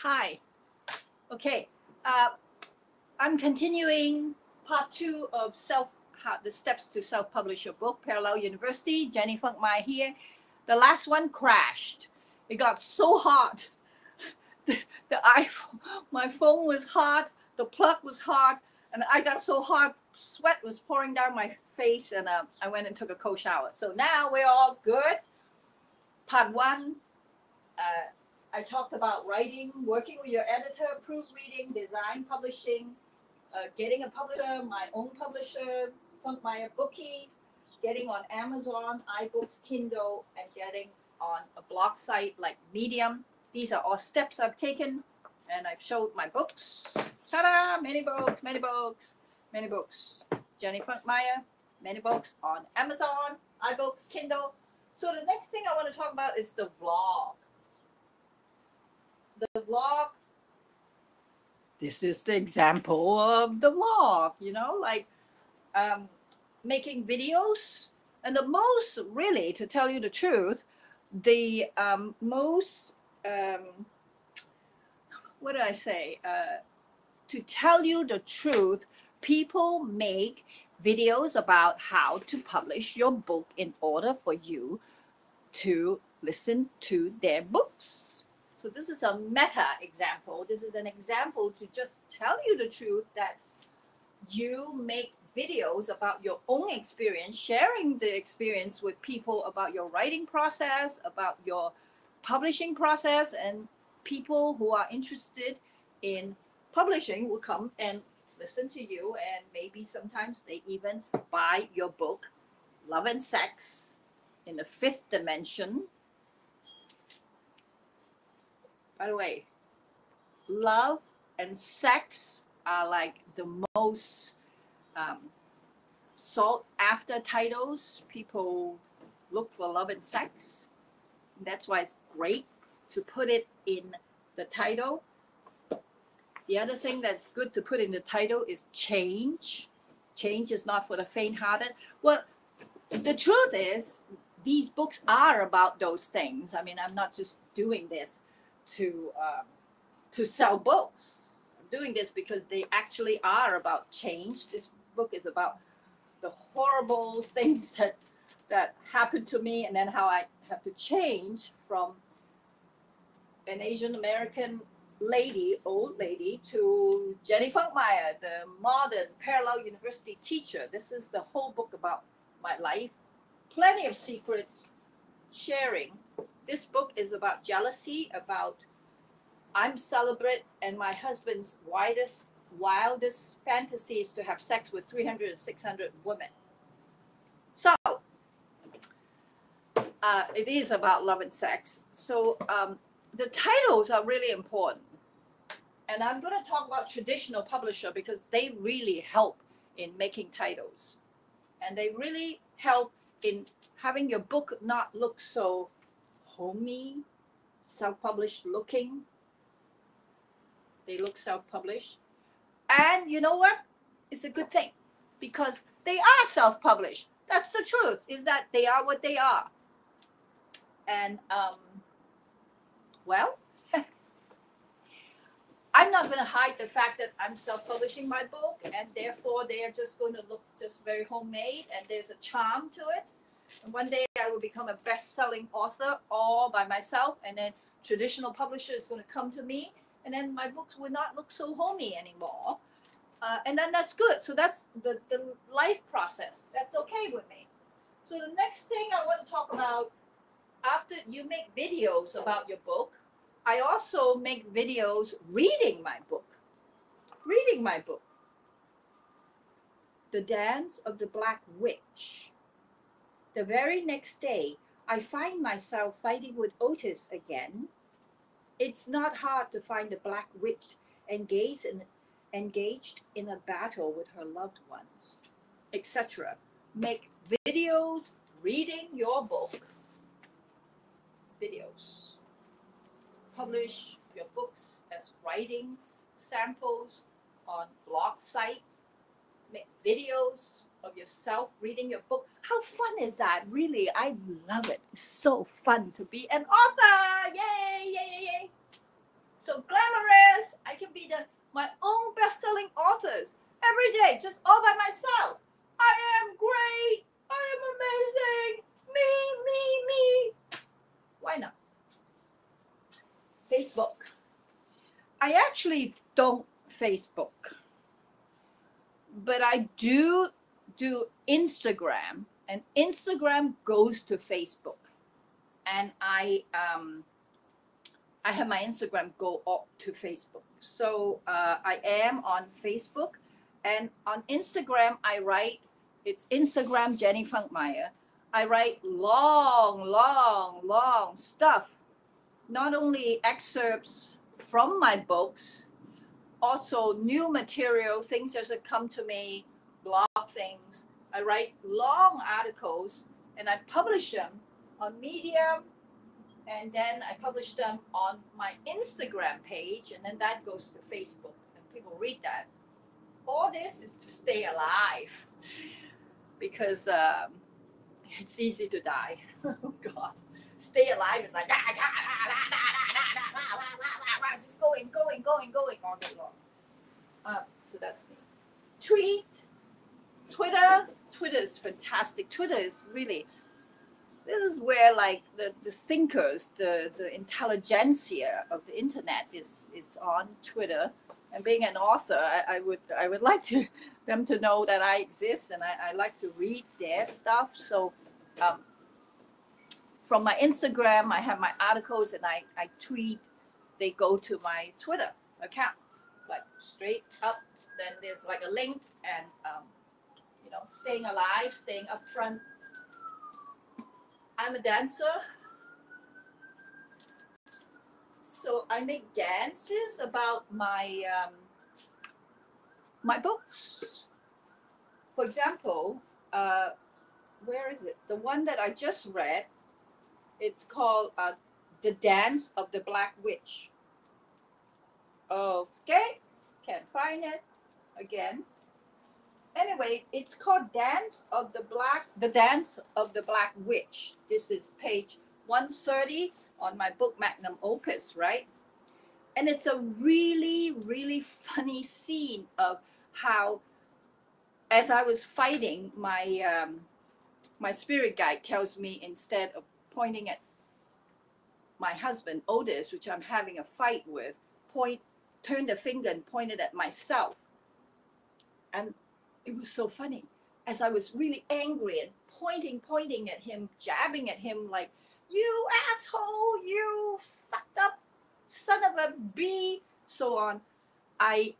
Hi. Okay. I'm continuing part 2 of the steps to self-publish your book, Parallel University. Jenny Funkmeyer here. The last one crashed. It got so hot. The iPhone, my phone was hot. The plug was hot, and I got so hot. Sweat was pouring down my face, and I went and took a cold shower. So now we're all good. Part 1. I talked about writing, working with your editor, proofreading, design, publishing, getting a publisher, my own publisher, Funkmeyer Bookies, getting on Amazon, iBooks, Kindle, and getting on a blog site like Medium. These are all steps I've taken, and I've showed my books. Ta-da! Many books, many books, many books. Jenny Funkmeyer, many books on Amazon, iBooks, Kindle. So the next thing I want to talk about is the vlog. The vlog, this is the example of the vlog, like making videos. And the most, really, to tell you the truth, the most, what did I say? To tell you the truth, people make videos about how to publish your book in order for you to listen to their books. So this is a meta example. This is an example to just tell you the truth that you make videos about your own experience, sharing the experience with people about your writing process, about your publishing process, and people who are interested in publishing will come and listen to you, and maybe sometimes they even buy your book, Love and Sex in the Fifth Dimension. By the way, love and sex are like the most sought after titles. People look for love and sex. That's why it's great to put it in the title. The other thing that's good to put in the title is change. Change is not for the faint-hearted. Well, the truth is, these books are about those things. I mean, I'm not just doing this to sell books. I'm doing this because they actually are about change. This book is about the horrible things that happened to me, and then how I have to change from an Asian American lady, old lady, to Jenny Funkmeyer, the modern parallel university teacher. This is the whole book about my life. Plenty of secrets, sharing. This book is about jealousy, about I'm celibate, and my husband's wildest fantasy is to have sex with 300 and 600 women. So it is about love and sex. So the titles are really important. And I'm going to talk about traditional publisher because they really help in making titles. And they really help in having your book not look so homey, self-published looking. They look self-published. And you know what? It's a good thing because they are self-published. That's the truth, is that they are what they are. And, well, I'm not going to hide the fact that I'm self-publishing my book, and therefore they are just going to look just very homemade, and there's a charm to it. And one day I will become a best-selling author all by myself, and then traditional publisher is going to come to me, and then my books will not look so homey anymore. And then that's good. So that's the life process. That's okay with me. So the next thing I want to talk about, after you make videos about your book, I also make videos reading my book. Reading my book. The Dance of the Black Witch. The very next day, I find myself fighting with Otis again. It's not hard to find the Black Witch engaged in a battle with her loved ones, etc. Make videos reading your book. Videos. Publish your books as writings, samples on blog sites. Make videos of yourself reading your book. How fun is that? Really, I love it. It's so fun to be an author. Yay, yay, yay, yay. So glamorous. best-selling authors every day, just all by myself. I am great. I am amazing. Me. Why not? Facebook. I actually don't Facebook, but I do Instagram, and Instagram goes to Facebook, and I have my Instagram go up to Facebook. So I am on Facebook, and on Instagram I write. It's Instagram Jenny Funkmeyer. I write long stuff, not only excerpts from my books, also new material, things that come to me, blog things. I write long articles and I publish them on Medium, and then I publish them on my Instagram page, and then that goes to Facebook and people read that. All this is to stay alive, because it's easy to die. Oh God, stay alive is like just going all day long. So that's me. Twitter is fantastic. Twitter is really, this is where like the thinkers, the intelligentsia of the internet is on Twitter. And being an author, I would like them to know that I exist, and I like to read their stuff. So from my Instagram, I have my articles and I tweet. They go to my Twitter account, like straight up. Then there's like a link, and staying alive, staying up front. I'm a dancer, so I make dances about my my books. For example, where is it? The one that I just read, it's called The Dance of the Black Witch. Okay, can't find it again. Anyway, it's called The Dance of the Black Witch. This is page 130 on my book Magnum Opus, right? And it's a really funny scene of how, as I was fighting, my my spirit guide tells me, instead of pointing at my husband Otis, which I'm having a fight with, turn the finger and point it at myself. And it was so funny, as I was really angry and pointing at him, jabbing at him like, you asshole, you fucked up son of a bee, so on. I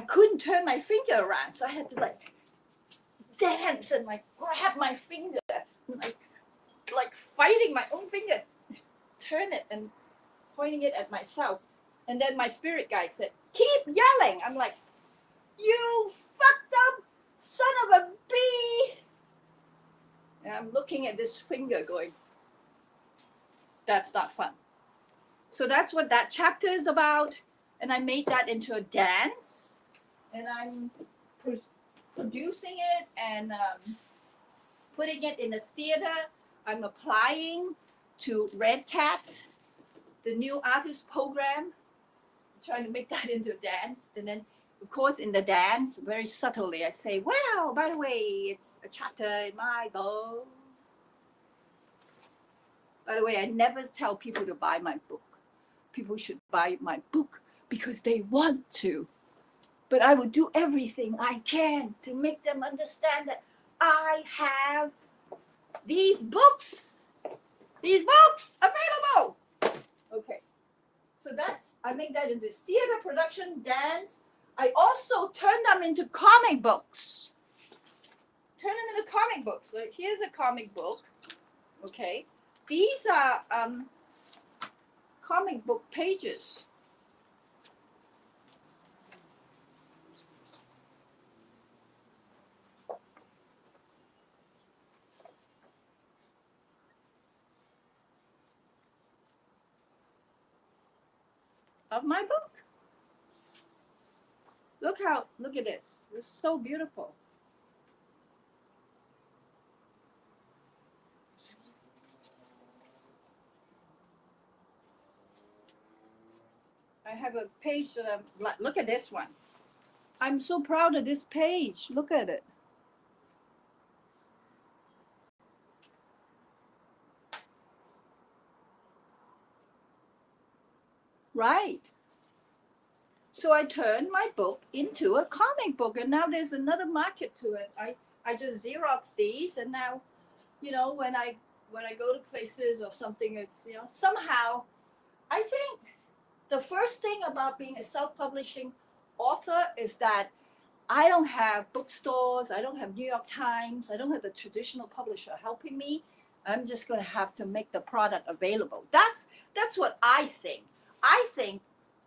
couldn't turn my finger around, so I had to like dance and like grab my finger, like fighting my own finger, turn it and pointing it at myself. And then my spirit guide said, keep yelling. I'm like, you fucked up son of a bee. And I'm looking at this finger going, that's not fun. So that's what that chapter is about. And I made that into a dance. And I'm producing it and putting it in the theater. I'm applying to Red Cat, the new artist program, trying to make that into a dance. And then, of course, in the dance, very subtly, I say, well, by the way, it's a chapter in my book. By the way, I never tell people to buy my book. People should buy my book because they want to. But I will do everything I can to make them understand that I have these books available. Okay. So I make that into theater production, dance. I also turn them into comic books. So here's a comic book. Okay. These are comic book pages. Of my book. Look at this. This is so beautiful. I have a page that look at this one. I'm so proud of this page. Look at it. Right. So I turned my book into a comic book, and now there's another market to it. I just Xerox these, and now, you know, when I go to places or something, it's, you know, somehow I think the first thing about being a self-publishing author is that I don't have bookstores, I don't have New York Times, I don't have the traditional publisher helping me. I'm just going to have to make the product available. That's what I think. I think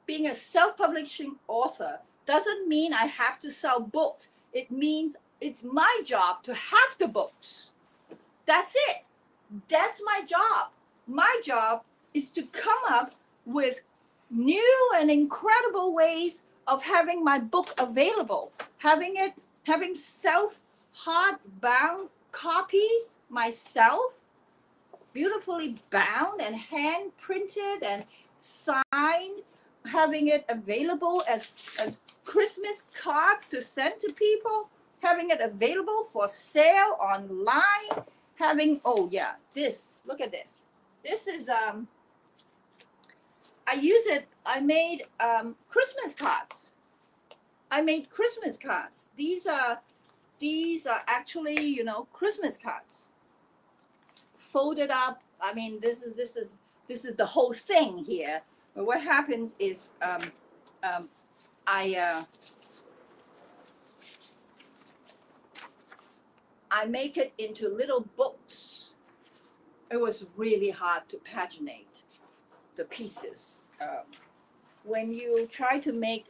being a self-publishing author doesn't mean I have to sell books. It means it's my job to have the books. That's it. That's my job. My job is to come up with new and incredible ways of having my book available, having self hardbound copies myself, beautifully bound and hand printed and signed, having it available as Christmas cards to send to people, having it available for sale online, having, oh yeah, this, look at this. This is I use it. I made Christmas cards. I made Christmas cards. These are actually, you know, Christmas cards folded up. I mean, this is the whole thing here. But what happens is I make it into little books. It was really hard to paginate the pieces. When you try to make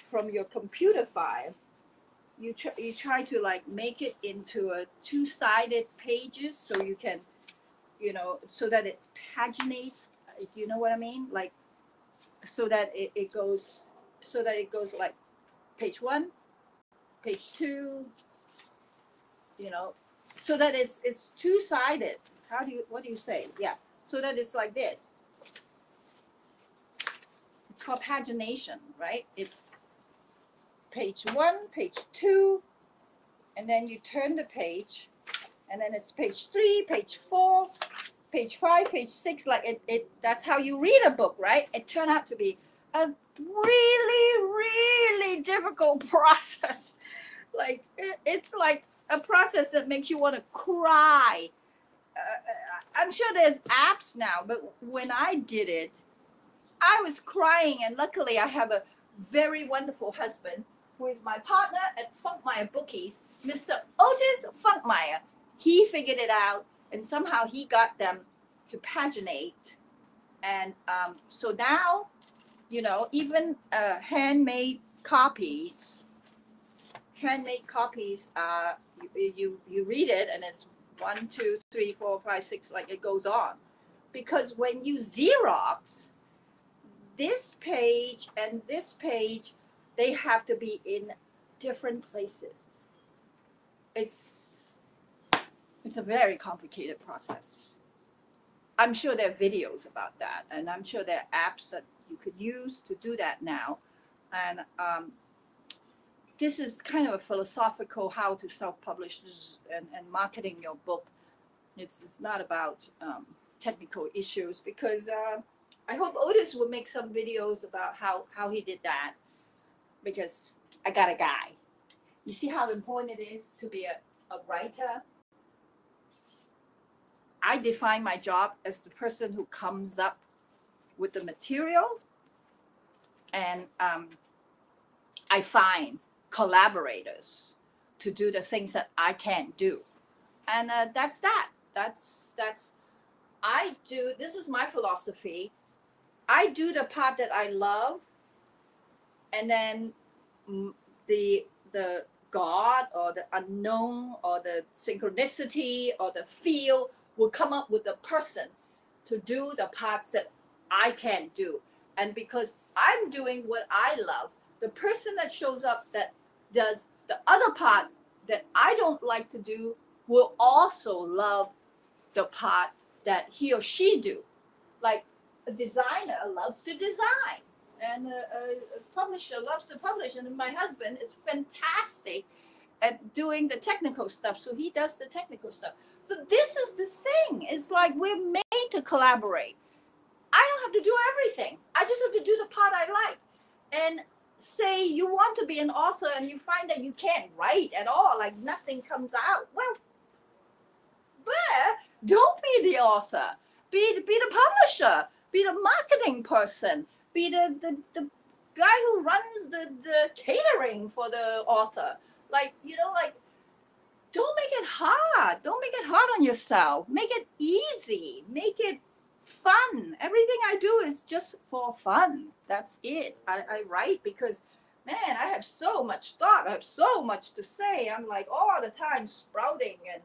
from your computer file, you try to like make it into a two-sided pages so you can, you know, so that it paginates. Do you know what I mean? Like, so that it goes like page 1, page 2, you know, so that it's two-sided. What do you say? Yeah, so that it's like this. It's called pagination, right? It's page 1, page 2, and then you turn the page, and then it's page 3, page 4, page 5, page 6. Like it that's how you read a book, right? It turned out to be a really difficult process. Like it's like a process that makes you want to cry. I'm sure there's apps now, but when I did it, I was crying, and luckily I have a very wonderful husband who is my partner at Funkmeyer Bookies, Mr. Otis Spunkmeyer. He figured it out, and somehow he got them to paginate. And so now, you know, even handmade copies, you read it, and it's 1, 2, 3, 4, 5, 6, like it goes on. Because when you Xerox, this page and this page, they have to be in different places. It's a very complicated process. I'm sure there are videos about that, and I'm sure there are apps that you could use to do that now. And this is kind of a philosophical how to self-publish and marketing your book. It's not about technical issues, because I hope Otis will make some videos about how he did that, because I got a guy. You see how important it is to be a writer? I define my job as the person who comes up with the material, and I find collaborators to do the things that I can't do. And that's that. That's I do. This is my philosophy. I do the part that I love, and then the God or the unknown or the synchronicity or the feel will come up with the person to do the parts that I can't do. And because I'm doing what I love, the person that shows up that does the other part that I don't like to do will also love the part that he or she do. Like a designer loves to design. and a publisher loves to publish, and my husband is fantastic at doing the technical stuff, so he does the technical stuff. So this is the thing. It's like we're made to collaborate. I don't have to do everything. I just have to do the part I like. And say you want to be an author and you find that you can't write at all, like nothing comes out. Well, don't be the author. Be the publisher. Be the marketing person. Be the guy who runs the catering for the author. Like, you know, like, don't make it hard. Don't make it hard on yourself. Make it easy. Make it fun. Everything I do is just for fun. That's it. I write because, man, I have so much thought. I have so much to say. I'm like all the time sprouting and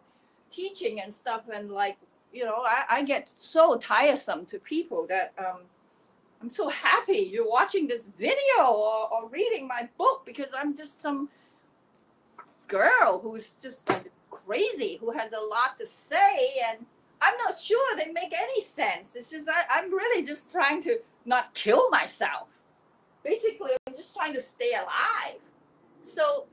teaching and stuff. And like, you know, I get so tiresome to people that I'm so happy you're watching this video or reading my book, because I'm just some girl who's just like crazy, who has a lot to say, and I'm not sure they make any sense. It's just I'm really just trying to not kill myself. Basically, I'm just trying to stay alive. So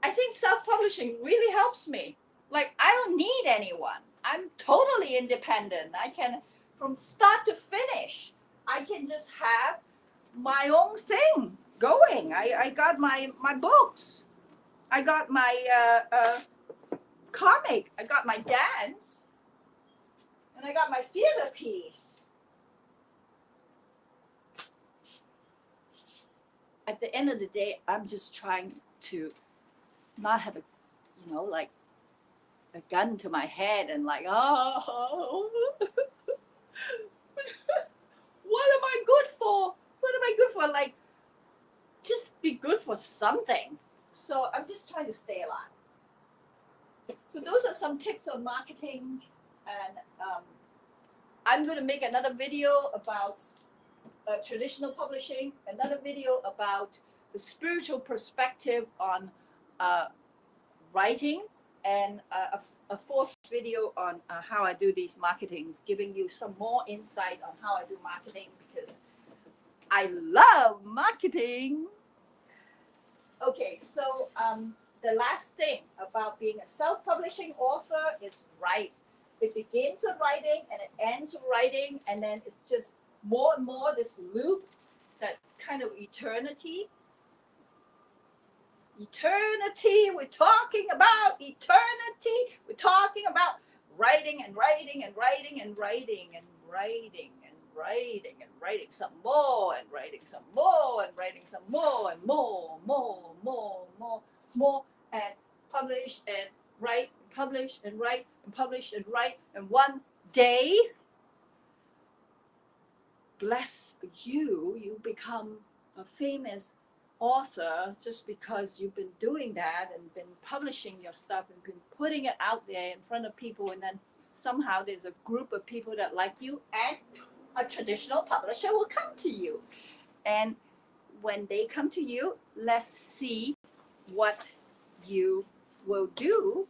I think self-publishing really helps me. Like, I don't need anyone. I'm totally independent. I can, from start to finish, I can just have my own thing going. I got my books. I got my comic. I got my dance. And I got my theater piece. At the end of the day, I'm just trying to not have a, you know, like a gun to my head and like, oh, what am I good for? What am I good for? Like, just be good for something. So I'm just trying to stay alive. So those are some tips on marketing, and I'm going to make another video about traditional publishing, another video about the spiritual perspective on writing, and a fourth video on how I do these marketings, giving you some more insight on how I do marketing, because I love marketing. Okay, so the last thing about being a self-publishing author is write. It begins with writing and it ends with writing, and then it's just more and more this loop, that kind of eternity. Eternity, we're talking about eternity. We're talking about writing and writing and writing and writing and writing and writing and writing some more and writing some more and writing some more and more, and publish and write, and publish and write, and publish and write, and one day, bless you, you become a famous author just because you've been doing that and been publishing your stuff and been putting it out there in front of people, and then somehow there's a group of people that like you, and a traditional publisher will come to you. And when they come to you, let's see what you will do,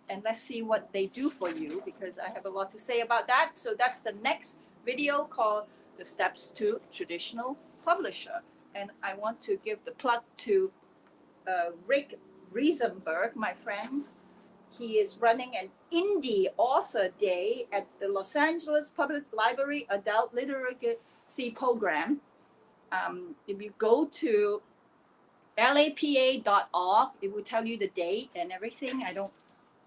and let's see what they do for you, because I have a lot to say about that. So that's the next video, called The Steps to Traditional Publisher. And I want to give the plug to Rick Riesenberg, my friends. He is running an indie author day at the Los Angeles Public Library Adult Literacy Program. If you go to lapa.org, it will tell you the date and everything. I don't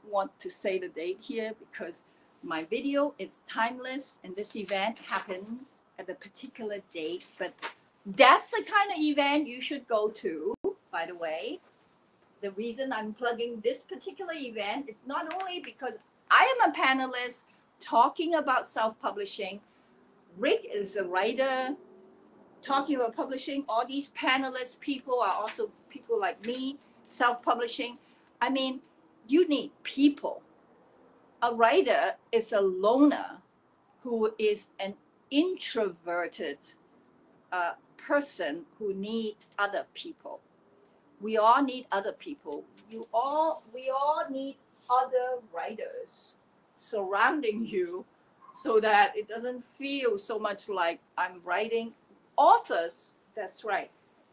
want to say the date here because my video is timeless, and this event happens at a particular date, but that's the kind of event you should go to, by the way. The reason I'm plugging this particular event is not only because I am a panelist talking about self-publishing. Rick is a writer talking about publishing. All these panelists people are also people like me, self-publishing. I mean, you need people. A writer is a loner who is an introverted person who needs other people. We all need other people. We all need other writers surrounding you, so that it doesn't feel so much like I'm writing authors, that's right.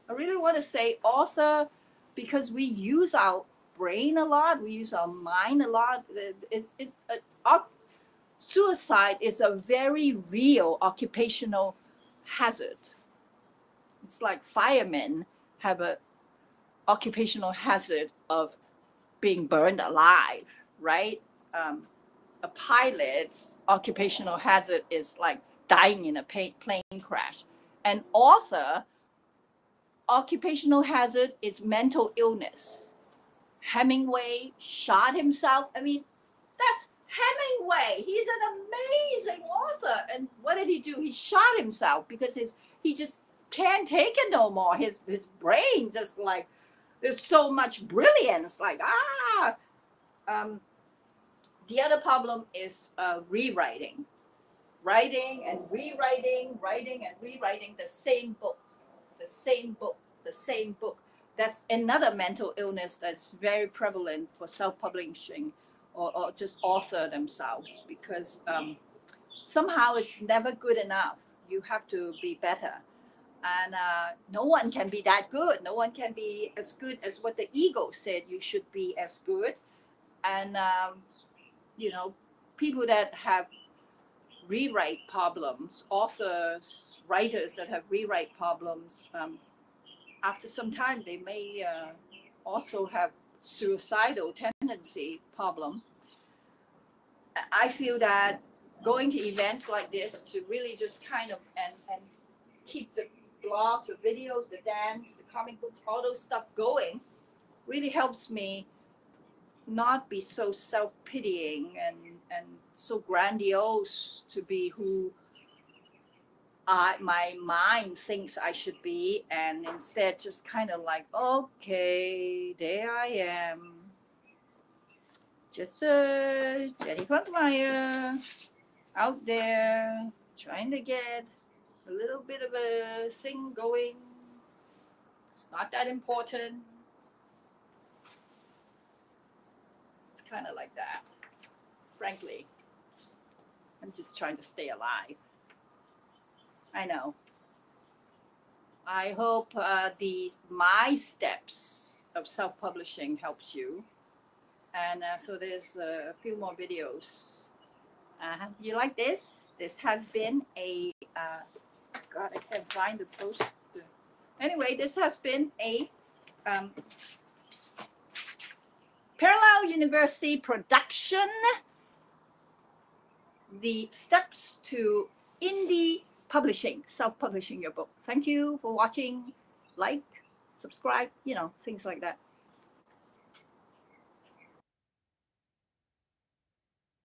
I really want to say author because we use our brain a lot, we use our mind a lot. Suicide is a very real occupational hazard. It's like firemen have a occupational hazard of being burned alive, right? A pilot's occupational hazard is like dying in a plane crash. An author, occupational hazard is mental illness. Hemingway shot himself. I mean, that's Hemingway. He's an amazing author. And what did he do? He shot himself because he just can't take it no more. His brain just like, there's so much brilliance. Like, the other problem is rewriting. Writing and rewriting, writing and rewriting the same book, the same book, the same book. That's another mental illness that's very prevalent for self-publishing or just author themselves, because somehow it's never good enough. You have to be better. And no one can be that good. No one can be as good as what the ego said you should be as good. And, you know, people that have rewrite problems, authors, writers that have rewrite problems, after some time they may also have suicidal tendency problem. I feel that going to events like this to really just kind of and keep the blogs, the videos, the dance, the comic books, all those stuff going really helps me not be so self-pitying and so grandiose to be who my mind thinks I should be, and instead just kind of like, okay, there I am, just Jenny Funkmeyer out there trying to get a little bit of a thing going. It's not that important. It's kind of like that. Frankly, I'm just trying to stay alive. I know. I hope my steps of self-publishing helps you. And so there's a few more videos. You like this? This has been a, God, I can't find the post. Anyway, this has been a Parallel University production. The steps to indie publishing, self-publishing your book. Thank you for watching. Like, subscribe, things like that.